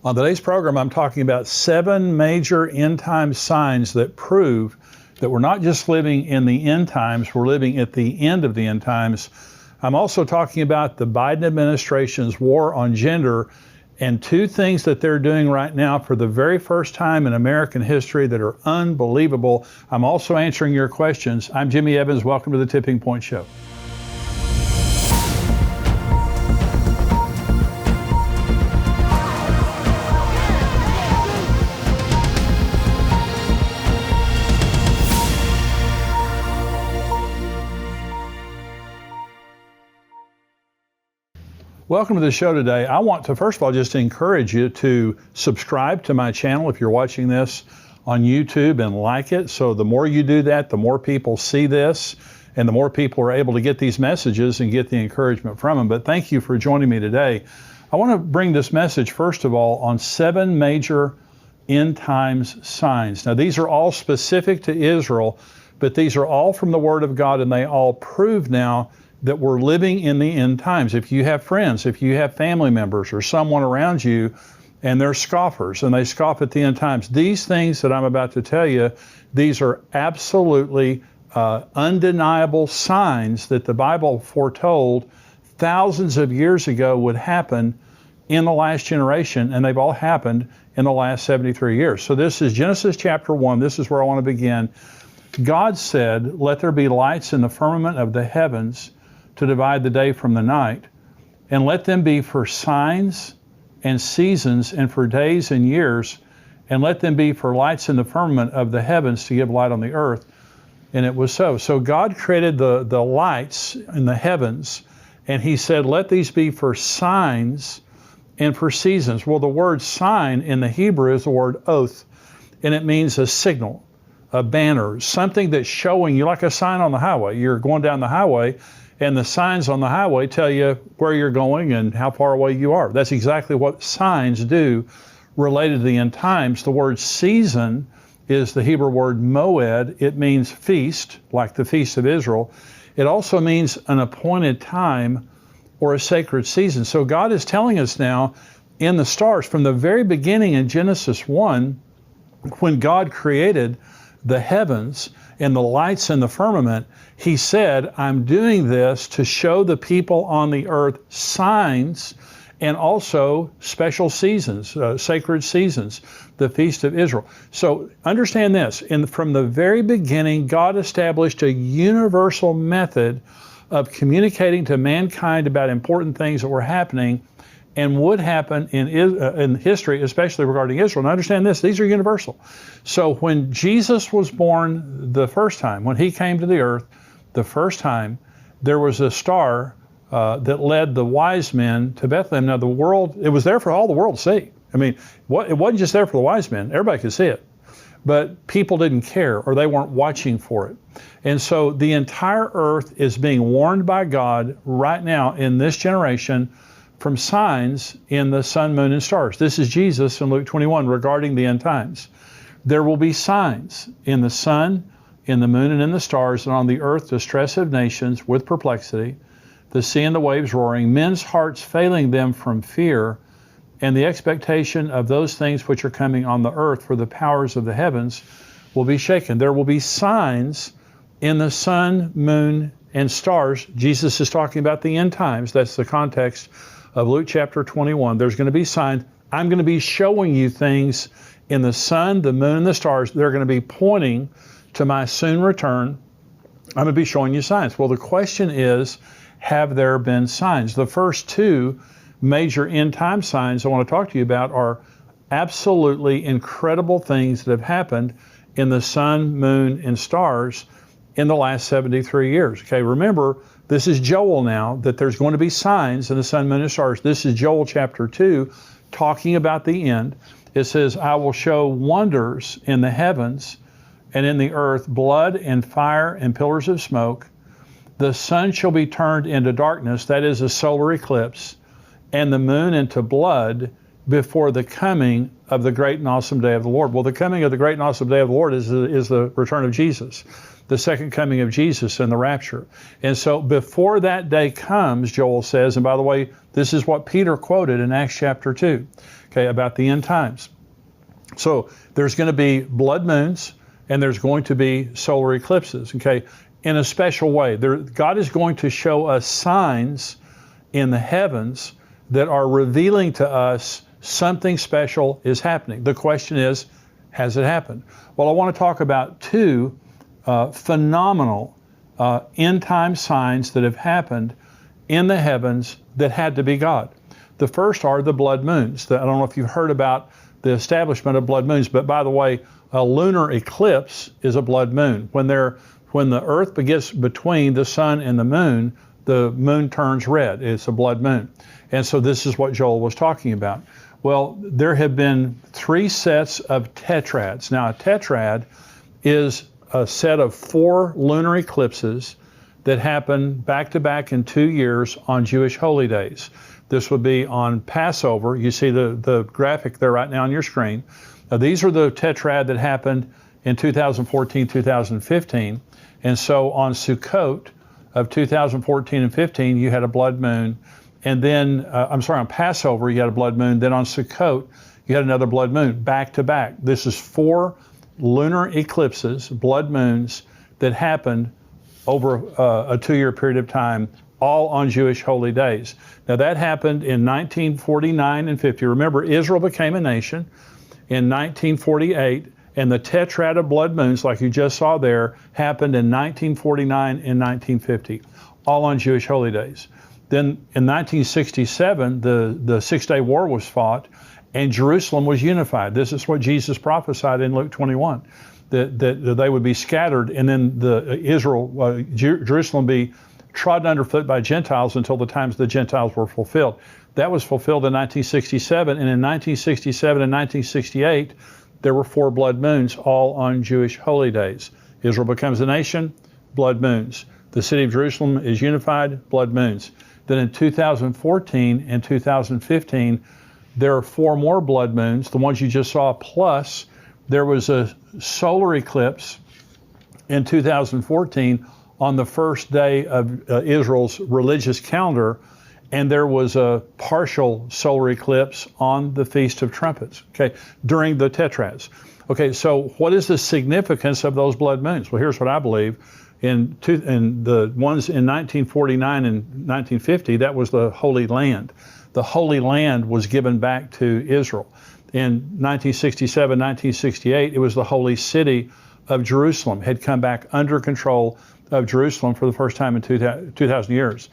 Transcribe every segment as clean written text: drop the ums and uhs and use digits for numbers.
On today's program, I'm talking about 7 major end time signs that prove that we're not just living in the end times, we're living at the end of the end times. I'm also talking about the Biden administration's war on gender and 2 things that they're doing right now for the very first time in American history that are unbelievable. I'm also answering your questions. I'm Jimmy Evans. Welcome to the Tipping Point Show. Welcome to the show today. I want to, first of all, just encourage you to subscribe to my channel if you're watching this on YouTube and like it. So the more you do that, the more people see this and the more people are able to get these messages and get the encouragement from them. But thank you for joining me today. I want to bring this message, first of all, on 7 major end times signs. Now, these are all specific to Israel, but these are all from the Word of God, and they all prove now that we're living in the end times. If you have friends, if you have family members or someone around you and they're scoffers and they scoff at the end times, these things that I'm about to tell you, these are absolutely undeniable signs that the Bible foretold thousands of years ago would happen in the last generation, and they've all happened in the last 73 years. So this is Genesis chapter 1. This is where I want to begin. God said, "Let there be lights in the firmament of the heavens to divide the day from the night, and let them be for signs and seasons and for days and years, and let them be for lights in the firmament of the heavens to give light on the earth." And it was so. So God created the lights in the heavens, and he said, let these be for signs and for seasons. Well, the word sign in the Hebrew is the word oath, and it means a signal, a banner, something that's showing you, like a sign on the highway. You're going down the highway, and the signs on the highway tell you where you're going and how far away you are. That's exactly what signs do related to the end times. The word season is the Hebrew word moed. It means feast, like the Feast of Israel. It also means an appointed time or a sacred season. So God is telling us now in the stars, from the very beginning in Genesis 1, when God created the heavens and the lights in the firmament, he said, I'm doing this to show the people on the earth signs and also special seasons, sacred seasons, the Feast of Israel. So understand this, from the very beginning, God established a universal method of communicating to mankind about important things that were happening and would happen in history, especially regarding Israel. And understand this, these are universal. So when Jesus was born the first time, when he came to the earth the first time, there was a star that led the wise men to Bethlehem. Now the world, it was there for all the world to see. I mean, it wasn't just there for the wise men, everybody could see it. But people didn't care, or they weren't watching for it. And so the entire earth is being warned by God right now in this generation from signs in the sun, moon, and stars. This is Jesus in Luke 21 regarding the end times. There will be signs in the sun, in the moon, and in the stars, and on the earth distress of nations with perplexity, the sea and the waves roaring, men's hearts failing them from fear, and the expectation of those things which are coming on the earth, for the powers of the heavens will be shaken. There will be signs in the sun, moon, and stars. Jesus is talking about the end times. That's the context of Luke chapter 21. There's going to be signs. I'm going to be showing you things in the sun, the moon, and the stars. They're going to be pointing to my soon return. I'm going to be showing you signs. Well, the question is, have there been signs? The first 2 major end time signs I want to talk to you about are absolutely incredible things that have happened in the sun, moon, and stars in the last 73 years. Okay, remember, this is Joel now, that there's going to be signs in the sun, moon, and stars. This is Joel chapter 2, talking about the end. It says, I will show wonders in the heavens and in the earth, blood and fire and pillars of smoke. The sun shall be turned into darkness, that is a solar eclipse, and the moon into blood before the coming of the great and awesome day of the Lord. Well, the coming of the great and awesome day of the Lord is the return of Jesus, the second coming of Jesus and the rapture. And so before that day comes, Joel says, and by the way, this is what Peter quoted in Acts chapter 2, okay, about the end times. So there's going to be blood moons and there's going to be solar eclipses, okay, in a special way. God is going to show us signs in the heavens that are revealing to us something special is happening. The question is, has it happened? Well, I want to talk about two phenomenal end time signs that have happened in the heavens that had to be God. The first are the blood moons. I don't know if you've heard about the establishment of blood moons, but by the way, a lunar eclipse is a blood moon. When the earth gets between the sun and the moon turns red. It's a blood moon. And so this is what Joel was talking about. Well, there have been 3 sets of tetrads. Now, a tetrad is a set of 4 lunar eclipses that happen back to back in 2 years on Jewish holy days. This would be on Passover. You see the graphic there right now on your screen. Now, these are the tetrad that happened in 2014, 2015. And so on Sukkot of 2014 and 15, you had a blood moon. And then, on Passover, you had a blood moon. Then on Sukkot, you had another blood moon, back to back. This is 4 lunar eclipses, blood moons, that happened over a 2-year period of time, all on Jewish holy days. Now, that happened in 1949 and 50. Remember, Israel became a nation in 1948, and the tetrad of blood moons, like you just saw there, happened in 1949 and 1950, all on Jewish holy days. Then in 1967, the Six-Day War was fought, and Jerusalem was unified. This is what Jesus prophesied in Luke 21, that they would be scattered, and then Jerusalem be trodden underfoot by Gentiles until the times the Gentiles were fulfilled. That was fulfilled in 1967, and in 1967 and 1968, there were 4 blood moons, all on Jewish holy days. Israel becomes a nation, blood moons. The city of Jerusalem is unified, blood moons. Then in 2014 and 2015, there are 4 more blood moons, the ones you just saw, plus there was a solar eclipse in 2014 on the first day of Israel's religious calendar, and there was a partial solar eclipse on the Feast of Trumpets, okay, during the tetrads. Okay, so what is the significance of those blood moons? Well, here's what I believe. In the ones in 1949 and 1950, that was the Holy Land. The Holy Land was given back to Israel. In 1967, 1968, it was the Holy City of Jerusalem, had come back under control of Jerusalem for the first time in 2,000 years.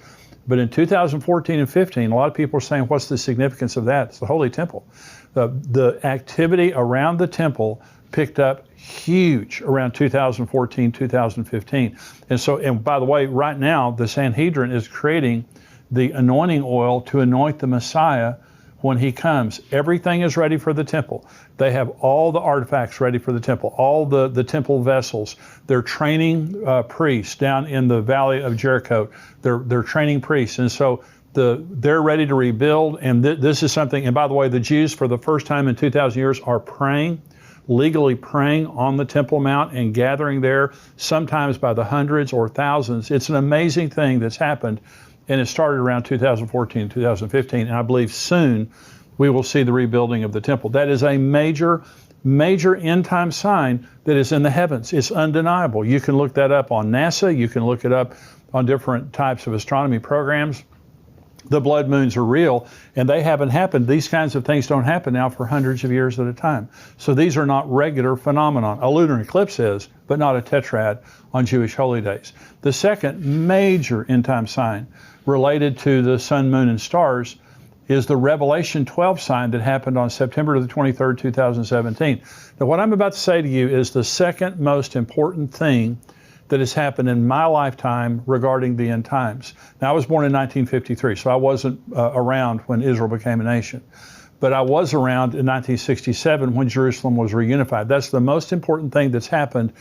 But in 2014 and 15, a lot of people are saying, what's the significance of that? It's the Holy Temple. The activity around the temple picked up huge around 2014, 2015. And by the way, right now, the Sanhedrin is creating the anointing oil to anoint the Messiah when he comes. Everything is ready for the temple. They have all the artifacts ready for the temple, all the temple vessels. They're training priests down in the valley of Jericho. They're training priests. And so they're ready to rebuild. And this is something, and by the way, the Jews for the first time in 2,000 years are praying, legally praying on the Temple Mount and gathering there, sometimes by the hundreds or thousands. It's an amazing thing that's happened. And it started around 2014, 2015, and I believe soon we will see the rebuilding of the temple. That is a major, major end time sign that is in the heavens. It's undeniable. You can look that up on NASA. You can look it up on different types of astronomy programs. The blood moons are real, and they haven't happened. These kinds of things don't happen now for hundreds of years at a time. So these are not regular phenomenon. A lunar eclipse is, but not a tetrad on Jewish holy days. The second major end time sign related to the sun, moon, and stars is the Revelation 12 sign that happened on September the 23rd, 2017. Now, what I'm about to say to you is the second most important thing that has happened in my lifetime regarding the end times. Now, I was born in 1953, so I wasn't around when Israel became a nation. But I was around in 1967 when Jerusalem was reunified. That's the most important thing that's happened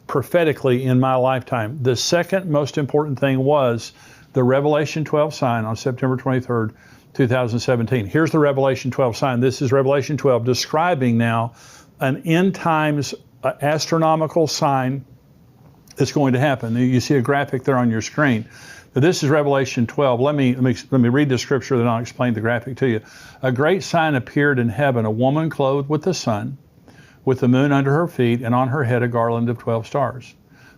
prophetically in my lifetime. The second most important thing was the Revelation 12 sign on September 23rd, 2017. Here's the Revelation 12 sign. This is Revelation 12 describing now an end times astronomical sign that's going to happen. You see a graphic there on your screen. But this is Revelation 12. Let me read the scripture, then I'll explain the graphic to you. A great sign appeared in heaven, a woman clothed with the sun, with the moon under her feet, and on her head a garland of 12 stars.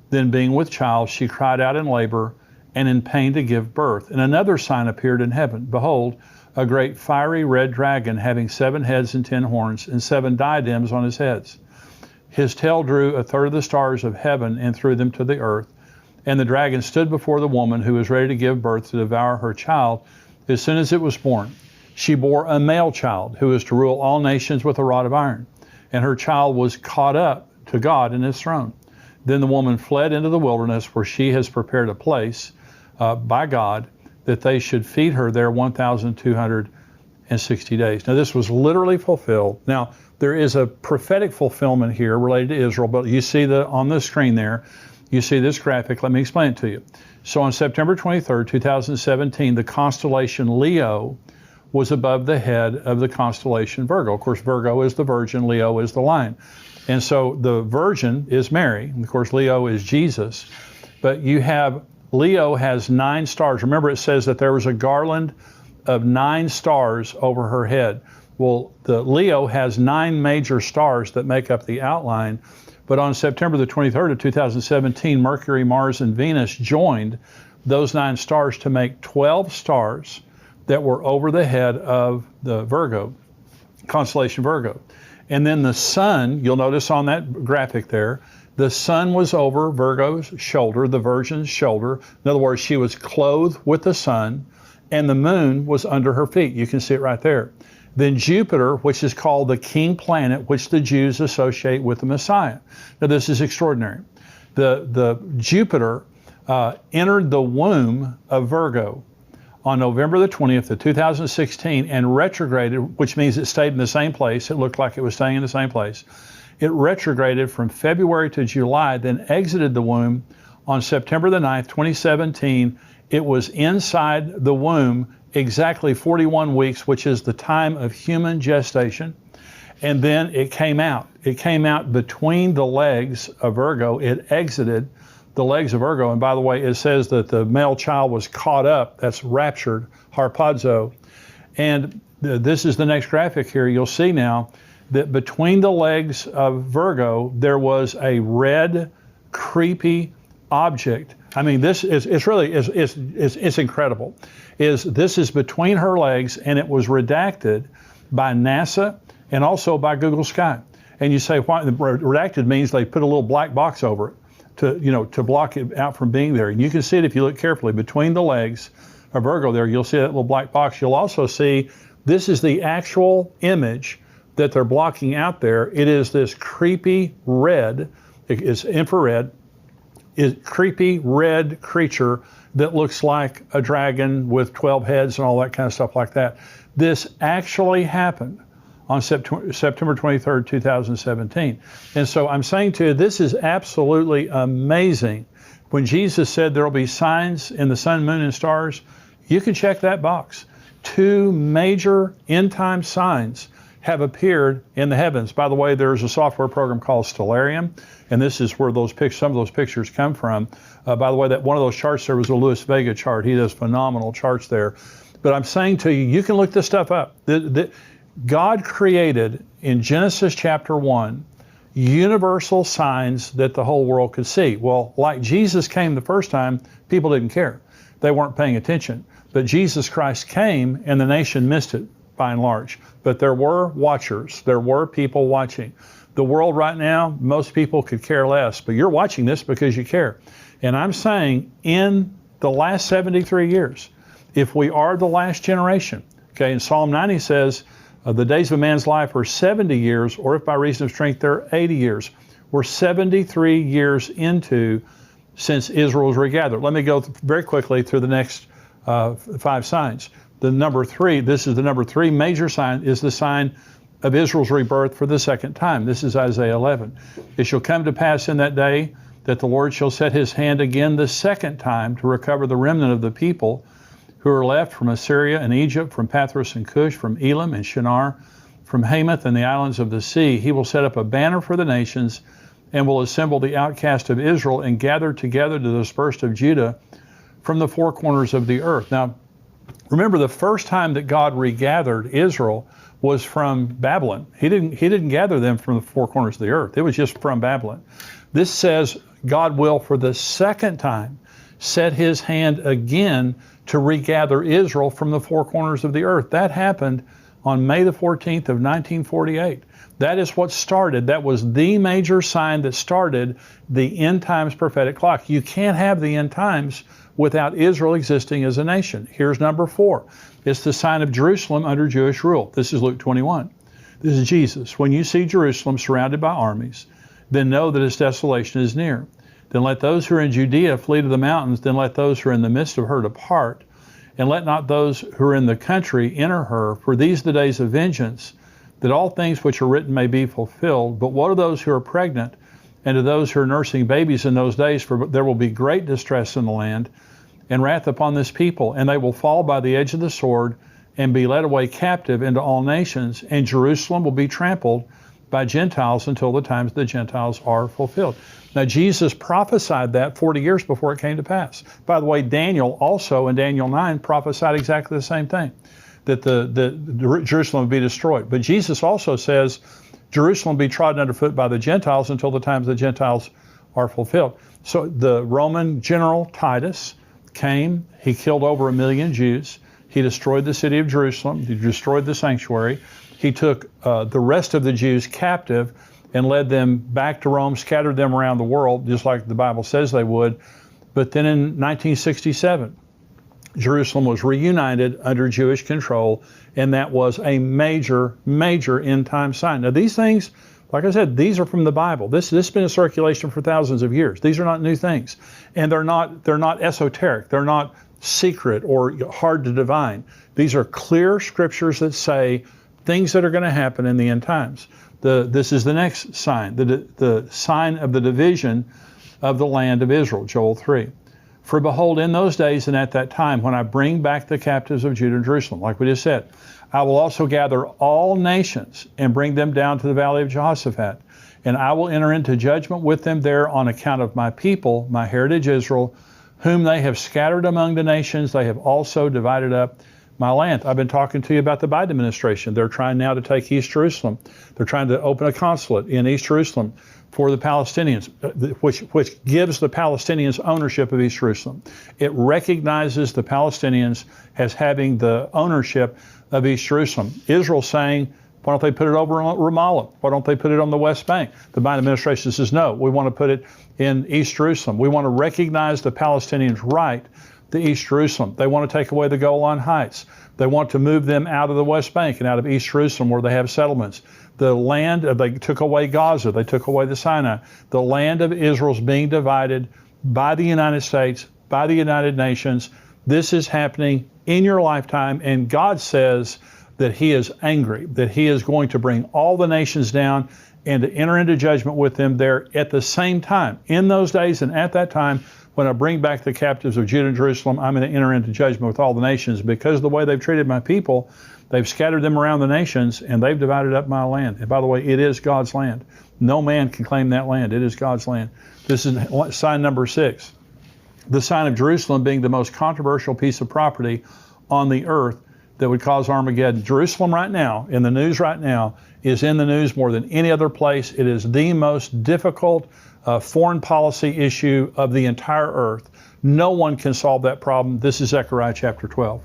Then being with child, she cried out in labor and in pain to give birth. And another sign appeared in heaven. Behold, a great fiery red dragon, having 7 heads and 10 horns, and 7 diadems on his heads. His tail drew a third of the stars of heaven and threw them to the earth. And the dragon stood before the woman who was ready to give birth to devour her child as soon as it was born. She bore a male child who is to rule all nations with a rod of iron. And her child was caught up to God in his throne. Then the woman fled into the wilderness, where she has prepared a place by God, that they should feed her there 1,260 days. Now this was literally fulfilled. Now there is a prophetic fulfillment here related to Israel, but you see on the screen there, you see this graphic. Let me explain it to you. So on September 23rd, 2017, the constellation Leo was above the head of the constellation Virgo. Of course, Virgo is the Virgin, Leo is the Lion. And so the Virgin is Mary, and of course Leo is Jesus. But Leo has 9 stars. Remember, it says that there was a garland of 9 stars over her head. Well, the Leo has 9 major stars that make up the outline. But on September the 23rd of 2017, Mercury, Mars, and Venus joined those 9 stars to make 12 stars that were over the head of the Virgo, constellation Virgo. And then the sun, you'll notice on that graphic there, the sun was over Virgo's shoulder, the Virgin's shoulder. In other words, she was clothed with the sun, and the moon was under her feet. You can see it right there. Then Jupiter, which is called the king planet, which the Jews associate with the Messiah. Now this is extraordinary. The Jupiter entered the womb of Virgo on November the 20th of 2016 and retrograded, which means it stayed in the same place. It looked like it was staying in the same place. It retrograded from February to July, then exited the womb on September the 9th, 2017. It was inside the womb exactly 41 weeks, which is the time of human gestation. And then it came out. It came out between the legs of Virgo. It exited the legs of Virgo. And by the way, it says that the male child was caught up. That's raptured, harpazo. And this is the next graphic here. You'll see now that between the legs of Virgo, there was a red, creepy object. I mean, this is, it's incredible. This is between her legs, and it was redacted by NASA and also by Google Sky. And you say, why? Redacted means they put a little black box over it to block it out from being there. And you can see it if you look carefully between the legs of Virgo there. You'll see that little black box. You'll also see this is the actual image that they're blocking out there. It is this creepy red, it's infrared, creepy red creature that looks like a dragon with 12 heads and all that kind of stuff like that. This actually happened on September 23rd, 2017. And so I'm saying to you, this is absolutely amazing. When Jesus said there will be signs in the sun, moon, and stars, you can check that box. 2 major end time signs have appeared in the heavens. By the way, there's a software program called Stellarium, and this is where some of those pictures come from. By the way, that one of those charts there was a Louis Vega chart. He does phenomenal charts there. But I'm saying to you, you can look this stuff up. God created in Genesis chapter 1 universal signs that the whole world could see. Well, like Jesus came the first time, people didn't care. They weren't paying attention. But Jesus Christ came, and the nation missed it by and large. But there were watchers. There were people watching. The world right now, most people could care less, but you're watching this because you care. And I'm saying in the last 73 years, if we are the last generation, okay, and Psalm 90 says, the days of a man's life are 70 years, or if by reason of strength, they're 80 years. We're 73 years into since Israel was regathered. Let me go very quickly through the next 5 signs. The number 3, this is the number 3 major sign, is the sign of Israel's rebirth for the second time. This is Isaiah 11. It shall come to pass in that day that the Lord shall set his hand again the second time to recover the remnant of the people who are left from Assyria and Egypt, from Pathros and Cush, from Elam and Shinar, from Hamath and the islands of the sea. He will set up a banner for the nations and will assemble the outcast of Israel and gather together the dispersed of Judah from the four corners of the earth. Now, remember, the first time that God regathered Israel was from Babylon. He didn't gather them from the four corners of the earth. It was just from Babylon. This says God will, for the second time, set his hand again to regather Israel from the four corners of the earth. That happened on May the 14th of 1948. That is what started. That was the major sign that started the end times prophetic clock. You can't have the end times without Israel existing as a nation. Here's number 4. It's the sign of Jerusalem under Jewish rule. This is Luke 21. This is Jesus. When you see Jerusalem surrounded by armies, then know that its desolation is near. Then let those who are in Judea flee to the mountains. Then let those who are in the midst of her depart. And let not those who are in the country enter her. For these are the days of vengeance, that all things which are written may be fulfilled. But woe to those who are pregnant, and to those who are nursing babies in those days, for there will be great distress in the land, and wrath upon this people, and they will fall by the edge of the sword, and be led away captive into all nations, and Jerusalem will be trampled by Gentiles until the times the Gentiles are fulfilled. Now, Jesus prophesied that 40 years before it came to pass. By the way, Daniel also in Daniel 9 prophesied exactly the same thing, that the Jerusalem would be destroyed. But Jesus also says Jerusalem will be trodden underfoot by the Gentiles until the times the Gentiles are fulfilled. So the Roman general Titus came, he killed over 1 million Jews. He destroyed the city of Jerusalem. He destroyed the sanctuary. He took the rest of the Jews captive and led them back to Rome, scattered them around the world, just like the Bible says they would. But then in 1967, Jerusalem was reunited under Jewish control, and that was a major, major end-time sign. Now, these things, like I said, these are from the Bible. This has been in circulation for thousands of years. These are not new things, and they're not esoteric. They're not secret or hard to divine. These are clear scriptures that say things that are going to happen in the end times. This is the next sign, the sign of the division of the land of Israel, Joel 3. For behold, in those days and at that time, when I bring back the captives of Judah and Jerusalem, like we just said, I will also gather all nations and bring them down to the valley of Jehoshaphat. And I will enter into judgment with them there on account of my people, my heritage Israel, whom they have scattered among the nations. They have also divided up my land. I've been talking to you about the Biden administration. They're trying now to take East Jerusalem. They're trying to open a consulate in East Jerusalem for the Palestinians, which gives the Palestinians ownership of East Jerusalem. It recognizes the Palestinians as having the ownership of East Jerusalem. Israel's saying, why don't they put it over on Ramallah? Why don't they put it on the West Bank? The Biden administration says, no, we want to put it in East Jerusalem. We want to recognize the Palestinians' right to East Jerusalem. They want to take away the Golan Heights. They want to move them out of the West Bank and out of East Jerusalem where they have settlements. The land, they took away Gaza. They took away the Sinai. The land of Israel is being divided by the United States, by the United Nations. This is happening in your lifetime, and God says that he is angry, that he is going to bring all the nations down and to enter into judgment with them there at the same time. In those days and at that time, when I bring back the captives of Judah and Jerusalem, I'm going to enter into judgment with all the nations because of the way they've treated my people. They've scattered them around the nations, and they've divided up my land. And by the way, it is God's land. No man can claim that land. It is God's land. This is sign number 6. The sign of Jerusalem being the most controversial piece of property on the earth that would cause Armageddon. Jerusalem right now, in the news right now, is in the news more than any other place. It is the most difficult foreign policy issue of the entire earth. No one can solve that problem. This is Zechariah chapter 12.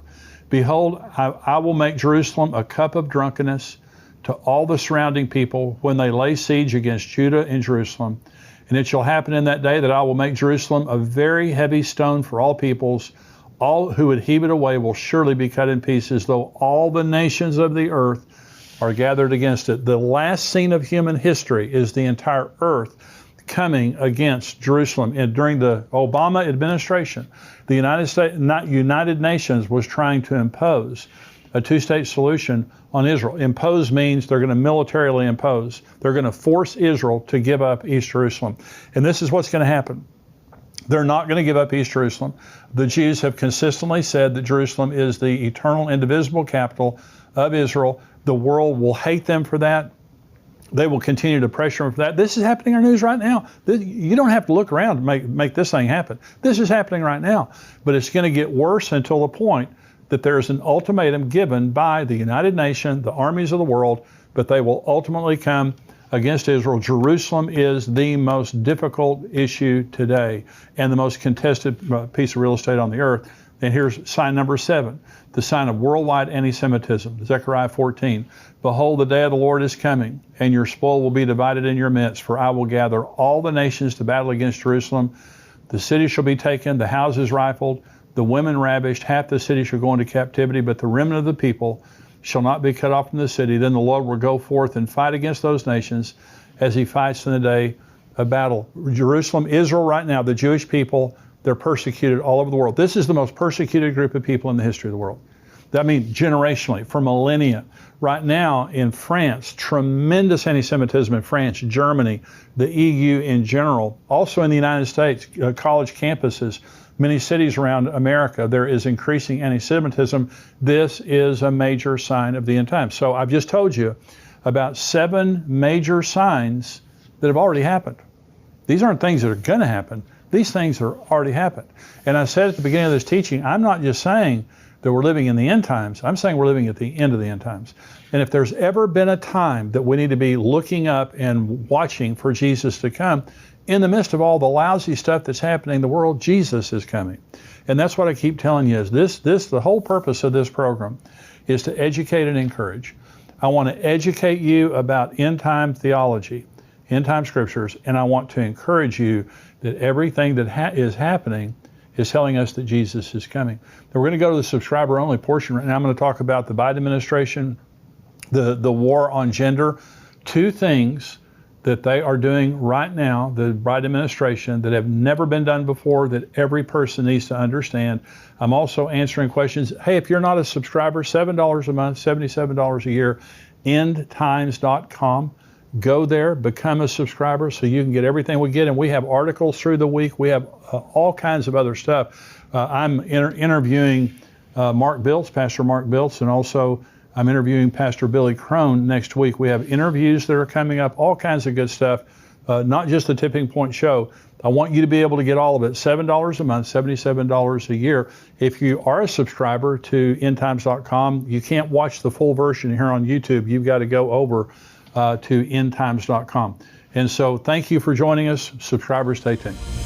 Behold, I will make Jerusalem a cup of drunkenness to all the surrounding people when they lay siege against Judah and Jerusalem. And it shall happen in that day that I will make Jerusalem a very heavy stone for all peoples. All who would heave it away will surely be cut in pieces, though all the nations of the earth are gathered against it. The last scene of human history is the entire earth coming against Jerusalem. And during the Obama administration, the United Nations was trying to impose a two-state solution on Israel. Impose means they're going to militarily impose. They're going to force Israel to give up East Jerusalem. And this is what's going to happen. They're not going to give up East Jerusalem. The Jews have consistently said that Jerusalem is the eternal, indivisible capital of Israel. The world will hate them for that. They will continue to pressure them for that. This is happening in our news right now. You don't have to look around to make this thing happen. This is happening right now. But it's going to get worse until the point that there's an ultimatum given by the United Nations, the armies of the world, but they will ultimately come against Israel. Jerusalem is the most difficult issue today and the most contested piece of real estate on the earth. And here's sign number 7, the sign of worldwide anti-Semitism. Zechariah 14, behold, the day of the Lord is coming, and your spoil will be divided in your midst, for I will gather all the nations to battle against Jerusalem. The city shall be taken, the houses rifled, the women ravished, half the city shall go into captivity, but the remnant of the people shall not be cut off from the city. Then the Lord will go forth and fight against those nations as he fights in the day of battle. Jerusalem, Israel right now, the Jewish people, they're persecuted all over the world. This is the most persecuted group of people in the history of the world. That means generationally, for millennia. Right now in France, tremendous anti-Semitism in France, Germany, the EU in general, also in the United States, college campuses, many cities around America, there is increasing anti-Semitism. This is a major sign of the end times. So I've just told you about 7 major signs that have already happened. These aren't things that are going to happen. These things are already happened. And I said at the beginning of this teaching, I'm not just saying that we're living in the end times. I'm saying we're living at the end of the end times. And if there's ever been a time that we need to be looking up and watching for Jesus to come, in the midst of all the lousy stuff that's happening in the world, Jesus is coming. And that's what I keep telling you is the whole purpose of this program is to educate and encourage. I want to educate you about end time theology, end time scriptures, and I want to encourage you that everything that is happening is telling us that Jesus is coming. Now we're going to go to the subscriber only portion right now. I'm going to talk about the Biden administration, the war on gender, 2 things that they are doing right now, the Biden administration, that have never been done before, that every person needs to understand. I'm also answering questions. Hey, if you're not a subscriber, $7 a month, $77 a year, endtimes.com. Go there, become a subscriber so you can get everything we get. And we have articles through the week. We have all kinds of other stuff. I'm interviewing Mark Biltz, Pastor Mark Biltz, and also I'm interviewing Pastor Billy Crone next week. We have interviews that are coming up, all kinds of good stuff, not just the Tipping Point Show. I want you to be able to get all of it. $7 a month, $77 a year. If you are a subscriber to endtimes.com, you can't watch the full version here on YouTube. You've got to go over to endtimes.com. And so thank you for joining us. Subscribers, stay tuned.